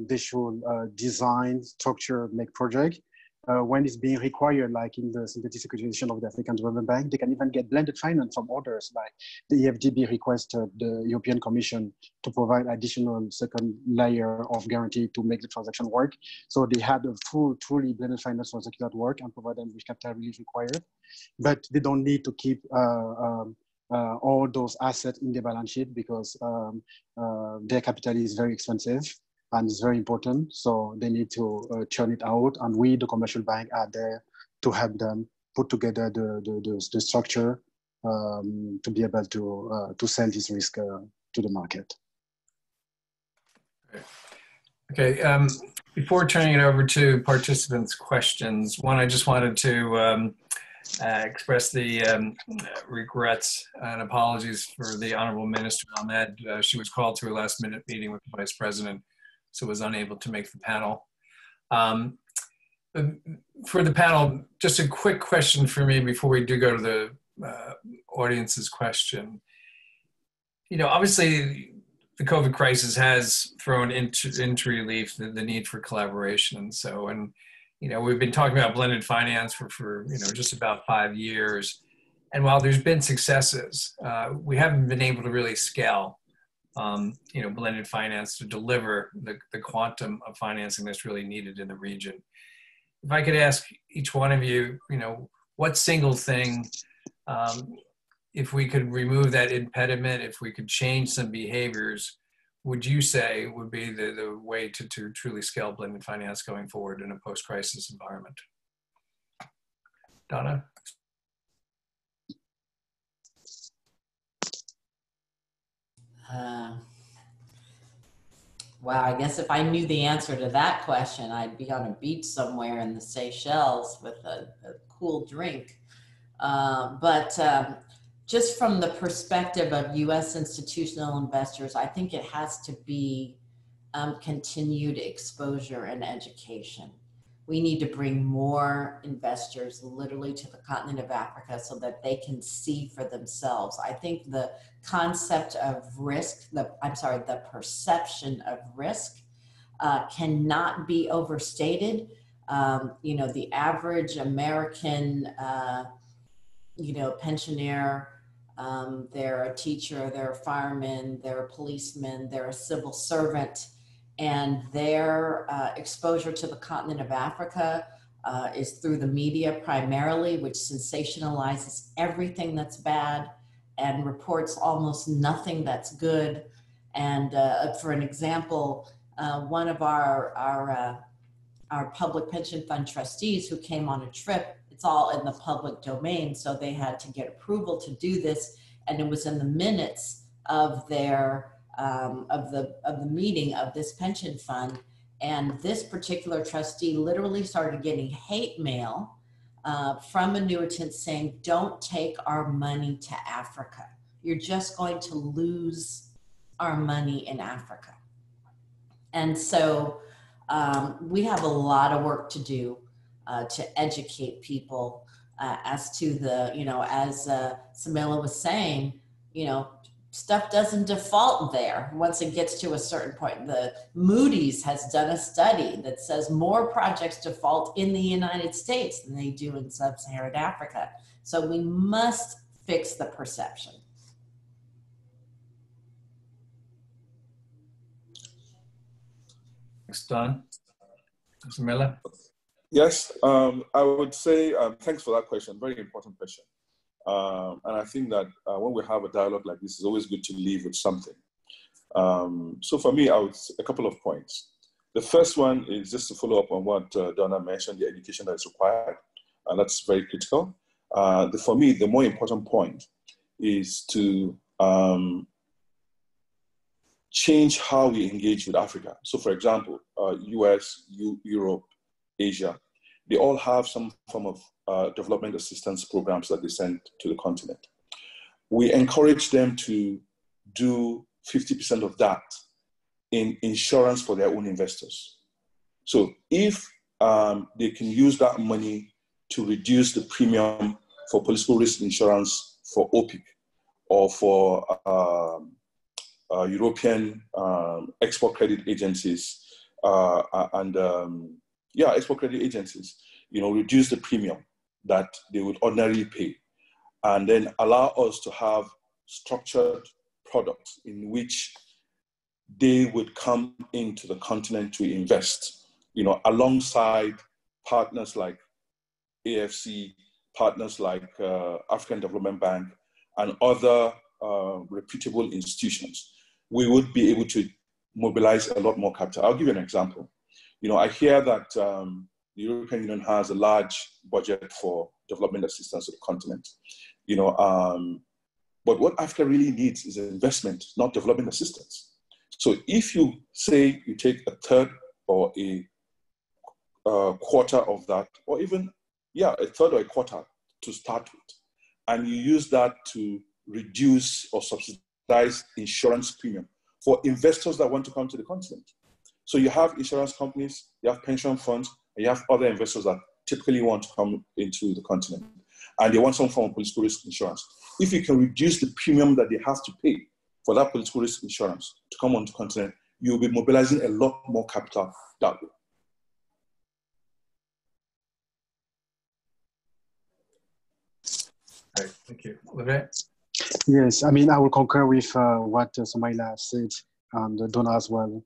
they should design, structure, make project. When it's being required, like in the synthetic securitization of the African Development Bank, they can even get blended finance from others, like the EFDB requested the European Commission to provide additional second layer of guarantee to make the transaction work. So they had a truly blended finance transaction that work and provide them with capital relief required. But they don't need to keep all those assets in the balance sheet because their capital is very expensive. And it's very important, so they need to churn it out. And we, the commercial bank, are there to help them put together the structure to be able to sell this risk to the market. Okay, before turning it over to participants' questions, I just wanted to express the regrets and apologies for the Honorable Minister Ahmed. She was called to a last-minute meeting with the Vice President, so was unable to make the panel. For the panel, just a quick question for me before we do go to the audience's question. You know, obviously the COVID crisis has thrown into relief the need for collaboration. And so, you know, we've been talking about blended finance for you know, just about 5 years. And while there's been successes, we haven't been able to really scale you know, blended finance to deliver the quantum of financing that's really needed in the region. If I could ask each one of you, you know, what single thing, if we could remove that impediment, if we could change some behaviors, would you say would be the way to truly scale blended finance going forward in a post-crisis environment? Donna? Wow, I guess if I knew the answer to that question, I'd be on a beach somewhere in the Seychelles with a cool drink. Just from the perspective of U.S. institutional investors, I think it has to be continued exposure and education. We need to bring more investors literally to the continent of Africa so that they can see for themselves. I think the concept of risk, the perception of risk cannot be overstated. You know, the average American, you know, pensioner they're a teacher, they're a fireman, they're a policeman, they're a civil servant, and their exposure to the continent of Africa is through the media primarily, which sensationalizes everything that's bad and reports almost nothing that's good. And for an example, one of our public pension fund trustees who came on a trip, it's all in the public domain, so they had to get approval to do this, and it was in the minutes of their of the meeting of this pension fund. And this particular trustee literally started getting hate mail from annuitants saying, "Don't take our money to Africa. You're just going to lose our money in Africa." And so we have a lot of work to do to educate people as to the, as Samela was saying, stuff doesn't default there once it gets to a certain point. The Moody's has done a study that says more projects default in the United States than they do in sub-Saharan Africa. So we must fix the perception. Thanks, Don. Samela? Yes, I would say thanks for that question. Very important question. And I think that when we have a dialogue like this, it's always good to leave with something. So for me, a couple of points. The first one is just to follow up on what Donna mentioned, the education that is required. And that's very critical. For me, the more important point is to change how we engage with Africa. So for example, US, Europe, Asia, they all have some form of development assistance programs that they send to the continent. We encourage them to do 50% of that in insurance for their own investors. So if they can use that money to reduce the premium for political risk insurance for OPIC or for European export credit agencies export credit agencies, reduce the premium that they would ordinarily pay, and then allow us to have structured products in which they would come into the continent to invest, alongside partners like AFC, partners like African Development Bank, and other reputable institutions. We would be able to mobilize a lot more capital. I'll give you an example. I hear that the European Union has a large budget for development assistance to the continent. But what Africa really needs is investment, not development assistance. So if you say you take a third or a quarter of that, or even, a third or a quarter to start with, and you use that to reduce or subsidize insurance premium for investors that want to come to the continent. So you have insurance companies, you have pension funds, and you have other investors that typically want to come into the continent, and they want some form of political risk insurance. If you can reduce the premium that they have to pay for that political risk insurance to come onto the continent, you'll be mobilizing a lot more capital that way. Right, thank you. Olivier? Yes, I will concur with what Samela said, and Donna as well.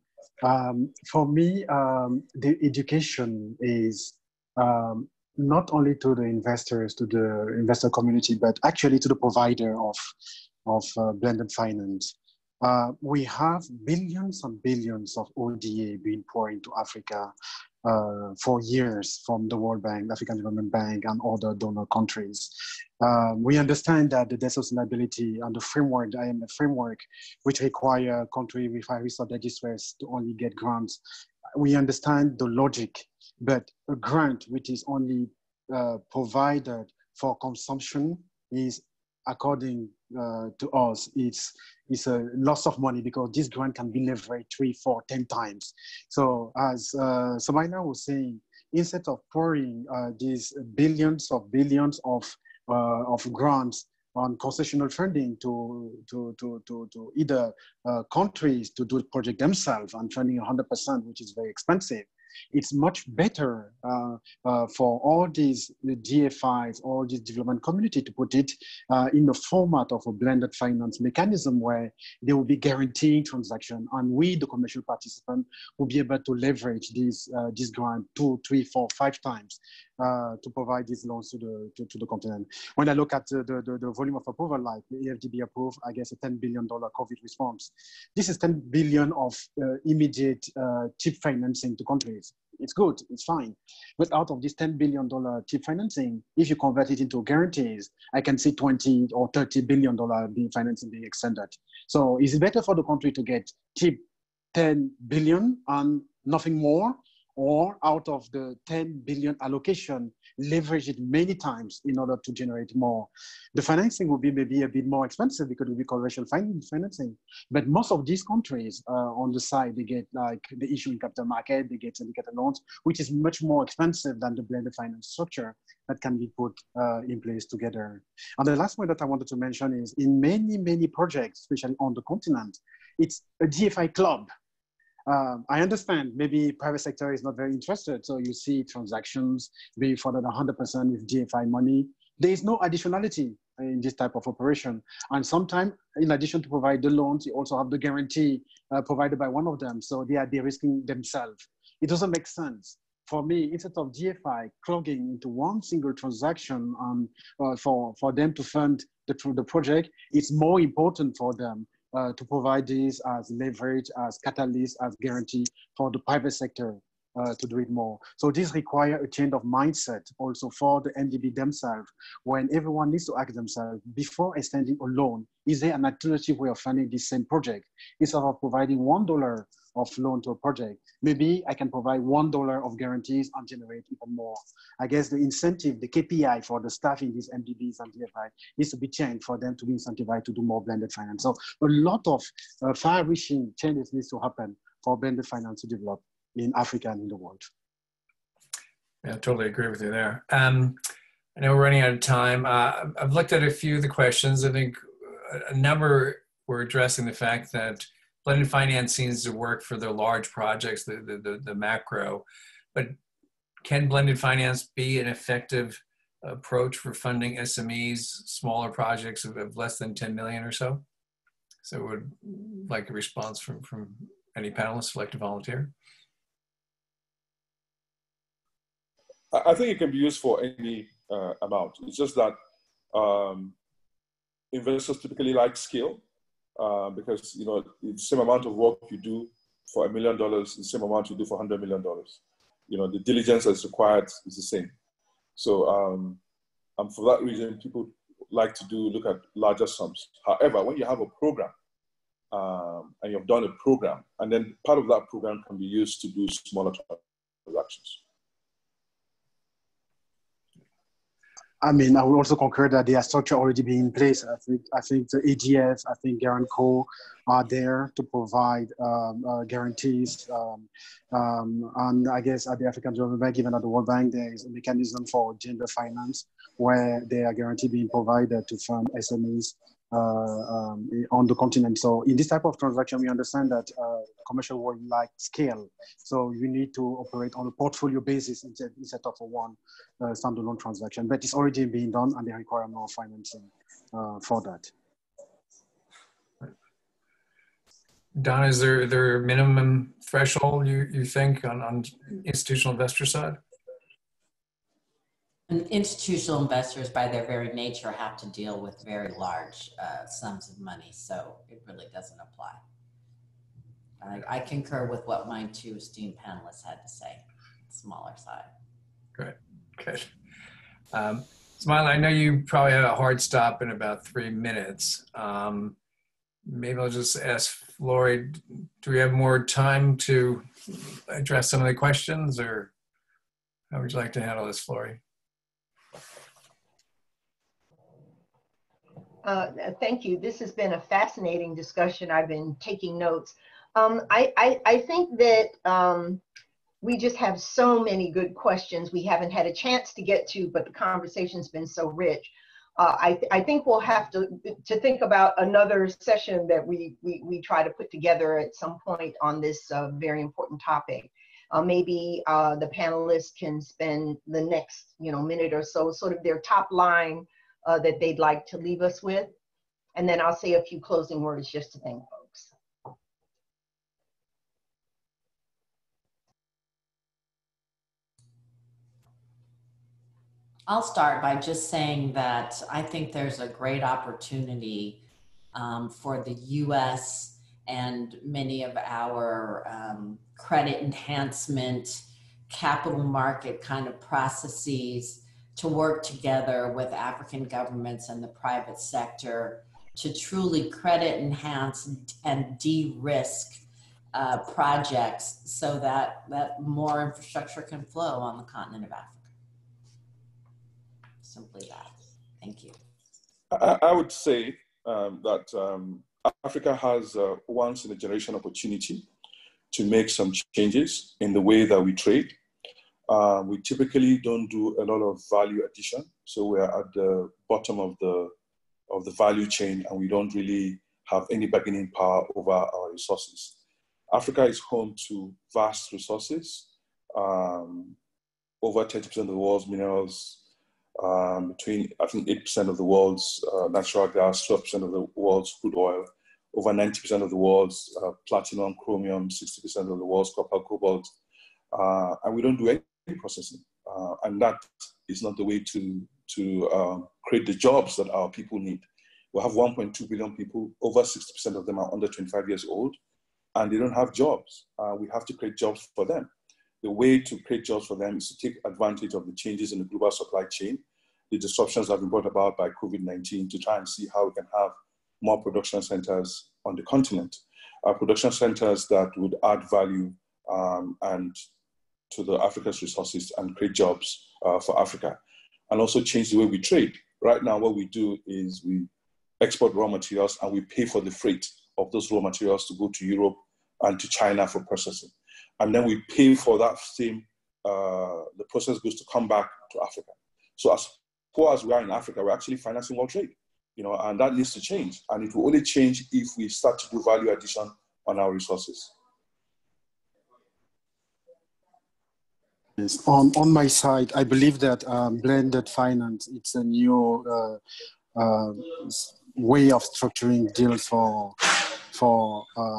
For me, the education is not only to the investors, to the investor community, but actually to the provider of blended finance. We have billions and billions of ODA being poured into Africa for years from the World Bank, African Development Bank, and other donor countries. We understand that the debt sustainability and the framework, the IMF framework, which require country with high risk of debt distress to only get grants. We understand the logic, but a grant which is only provided for consumption is, according to us, it's a loss of money, because this grant can be leveraged 3, 4, 10 times. So as Samela was saying, instead of pouring these billions of grants on concessional funding to either countries to do the project themselves and funding 100%, which is very expensive, It's much better for all these DFIs, all this development community, to put it in the format of a blended finance mechanism where they will be guaranteeing transaction, and we, the commercial participant, will be able to leverage this grant 2, 3, 4, 5 times to provide these loans to the continent. When I look at the volume of approval, like the EFDB approved, I guess, a $10 billion COVID response. This is 10 billion of immediate cheap financing to countries. It's good, it's fine. But out of this $10 billion cheap financing, if you convert it into guarantees, I can see 20 or $30 billion financing being extended. So is it better for the country to get cheap 10 billion and nothing more? Or out of the 10 billion allocation, leverage it many times in order to generate more? The financing will be maybe a bit more expensive because it will be commercial financing. But most of these countries on the side, they get like the issue in capital market, they get syndicated loans, which is much more expensive than the blended finance structure that can be put in place together. And the last point that I wanted to mention is in many, many projects, especially on the continent, it's a DFI club. I understand maybe private sector is not very interested. So you see transactions being funded 100% with DFI money. There is no additionality in this type of operation. And sometimes, in addition to provide the loans, you also have the guarantee provided by one of them. So they are de-risking themselves. It doesn't make sense. For me, instead of DFI clogging into one single transaction for them to fund the project, it's more important for them to provide this as leverage, as catalyst, as guarantee for the private sector to do it more. So this requires a change of mindset also for the MDB themselves, when everyone needs to ask themselves before extending a loan, is there an alternative way of funding this same project? Instead of providing $1 of loan to a project, maybe I can provide $1 of guarantees and generate even more. I guess the incentive, the KPI for the staff in these MDBs and DFI needs to be changed for them to be incentivized to do more blended finance. So a lot of far-reaching changes needs to happen for blended finance to develop in Africa and in the world. Yeah, I totally agree with you there. I know we're running out of time. I've looked at a few of the questions. I think a number were addressing the fact that blended finance seems to work for the large projects, the macro, but can blended finance be an effective approach for funding SMEs, smaller projects of less than 10 million or so? So would like a response from any panelists who'd like to volunteer. I think it can be used for any amount. It's just that investors typically like scale because, you know, the same amount of work you do for $1 million is the same amount you do for $100 million. You know, the diligence that's required is the same. So for that reason, people like to look at larger sums. However, when you have a program and you've done a program, and then part of that program can be used to do smaller transactions. I mean, I will also concur that their structure already being in place. I think the ADF, I think Guaranco are there to provide guarantees. And I guess at the African Development Bank, even at the World Bank, there is a mechanism for gender finance where they are guaranteed being provided to fund SMEs on the continent. So in this type of transaction, we understand that commercial world like scale. So you need to operate on a portfolio basis instead of a one standalone transaction. But it's already being done and they require more financing for that. Don, is there a minimum threshold you think on institutional investor side? And institutional investors, by their very nature, have to deal with very large sums of money, so it really doesn't apply. I concur with what my two esteemed panelists had to say. Smaller side. Great, good. Smiley, I know you probably have a hard stop in about 3 minutes. Maybe I'll just ask Florie, do we have more time to address some of the questions, or how would you like to handle this, Florie? Thank you. This has been a fascinating discussion. I've been taking notes. I think that we just have so many good questions we haven't had a chance to get to, but the conversation's been so rich. I think we'll have to think about another session that we try to put together at some point on this very important topic. maybe the panelists can spend the next minute or so sort of their top line that they'd like to leave us with. And then I'll say a few closing words just to thank folks. I'll start by just saying that I think there's a great opportunity for the U.S. and many of our credit enhancement, capital market kind of processes to work together with African governments and the private sector to truly credit enhance and de-risk projects so that more infrastructure can flow on the continent of Africa. Simply that. Thank you. I would say that Africa has a once in a generation opportunity to make some changes in the way that we trade. We typically don't do a lot of value addition. So we're at the bottom of the value chain and we don't really have any bargaining power over our resources. Africa is home to vast resources, over 30% of the world's minerals, between, I think, 8% of the world's natural gas, 12% of the world's crude oil, over 90% of the world's platinum, chromium, 60% of the world's copper, cobalt, and we don't do any processing. And that is not the way to create the jobs that our people need. We have 1.2 billion people, over 60% of them are under 25 years old, and they don't have jobs. We have to create jobs for them. The way to create jobs for them is to take advantage of the changes in the global supply chain, the disruptions that have been brought about by COVID-19, to try and see how we can have more production centers on the continent. Production centers that would add value and to the Africa's resources and create jobs for Africa, and also change the way we trade. Right now, what we do is we export raw materials and we pay for the freight of those raw materials to go to Europe and to China for processing. And then we pay for that same, the process goes to come back to Africa. So as poor as we are in Africa, we're actually financing world trade, and that needs to change. And it will only change if we start to do value addition on our resources. Yes. On my side, I believe that blended finance, it's a new way of structuring deals for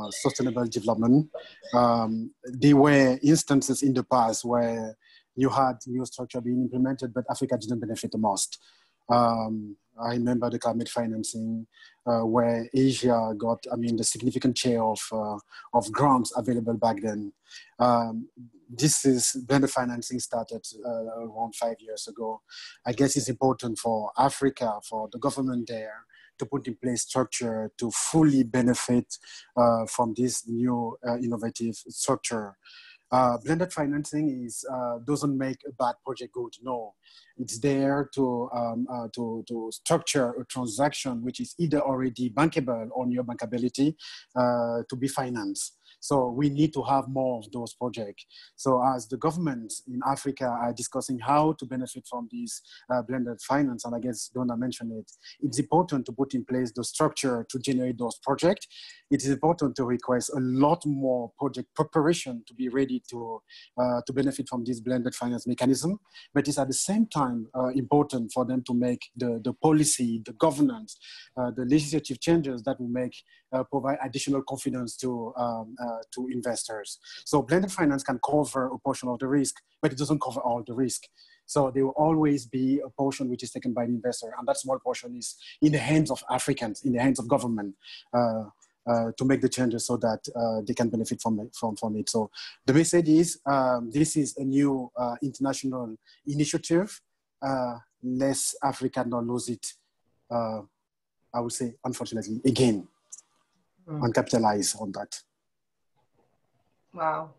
sustainable development. There were instances in the past where you had new structure being implemented, but Africa didn't benefit the most. I remember the climate financing where Asia got, the significant share of grants available back then. Blended financing started around 5 years ago. I guess it's important for Africa, for the government there, to put in place structure to fully benefit from this new innovative structure. Blended financing doesn't make a bad project good. No, it's there to structure a transaction which is either already bankable on your bankability to be financed. So we need to have more of those projects. So as the governments in Africa are discussing how to benefit from this blended finance, and I guess Donna mentioned it, it's important to put in place the structure to generate those projects. It is important to request a lot more project preparation to be ready to benefit from this blended finance mechanism. But it's at the same time important for them to make the policy, the governance, the legislative changes that will provide additional confidence to investors. So blended finance can cover a portion of the risk, but it doesn't cover all the risk. So there will always be a portion which is taken by the investor, and that small portion is in the hands of Africans, in the hands of government, to make the changes so that they can benefit from it. So the message is this is a new international initiative. Less Africa not lose it, I would say, unfortunately, again, and capitalize on that. Wow.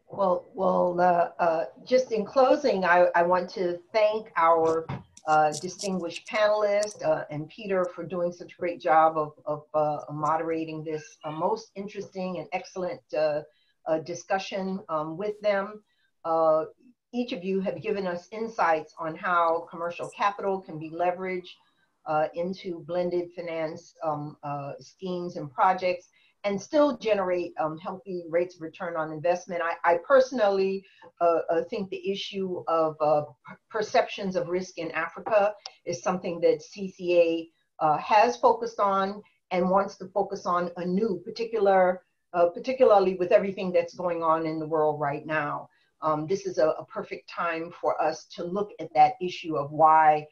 Well, just in closing, I want to thank our distinguished panelists and Peter for doing such a great job of moderating this most interesting and excellent discussion with them. Each of you have given us insights on how commercial capital can be leveraged into blended finance schemes and projects. and still generate healthy rates of return on investment. I personally think the issue of perceptions of risk in Africa is something that CCA has focused on and wants to focus on anew, particularly with everything that's going on in the world right now. This is a perfect time for us to look at that issue of why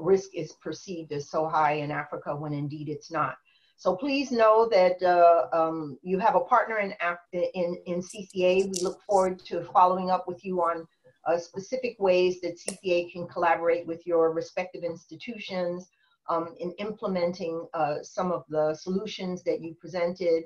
risk is perceived as so high in Africa when indeed it's not. So please know that you have a partner in CCA. We look forward to following up with you on specific ways that CCA can collaborate with your respective institutions in implementing some of the solutions that you presented.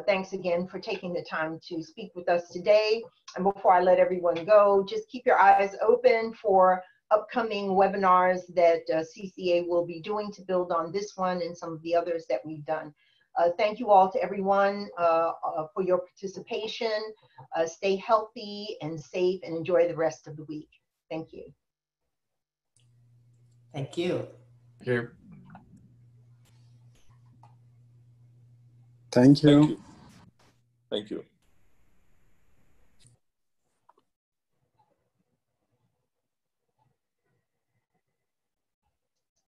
Thanks again for taking the time to speak with us today. And before I let everyone go, just keep your eyes open for upcoming webinars that CCA will be doing to build on this one and some of the others that we've done. Thank you all to everyone for your participation. Stay healthy and safe and enjoy the rest of the week. Thank you. Thank you. Here. Thank you. Thank you.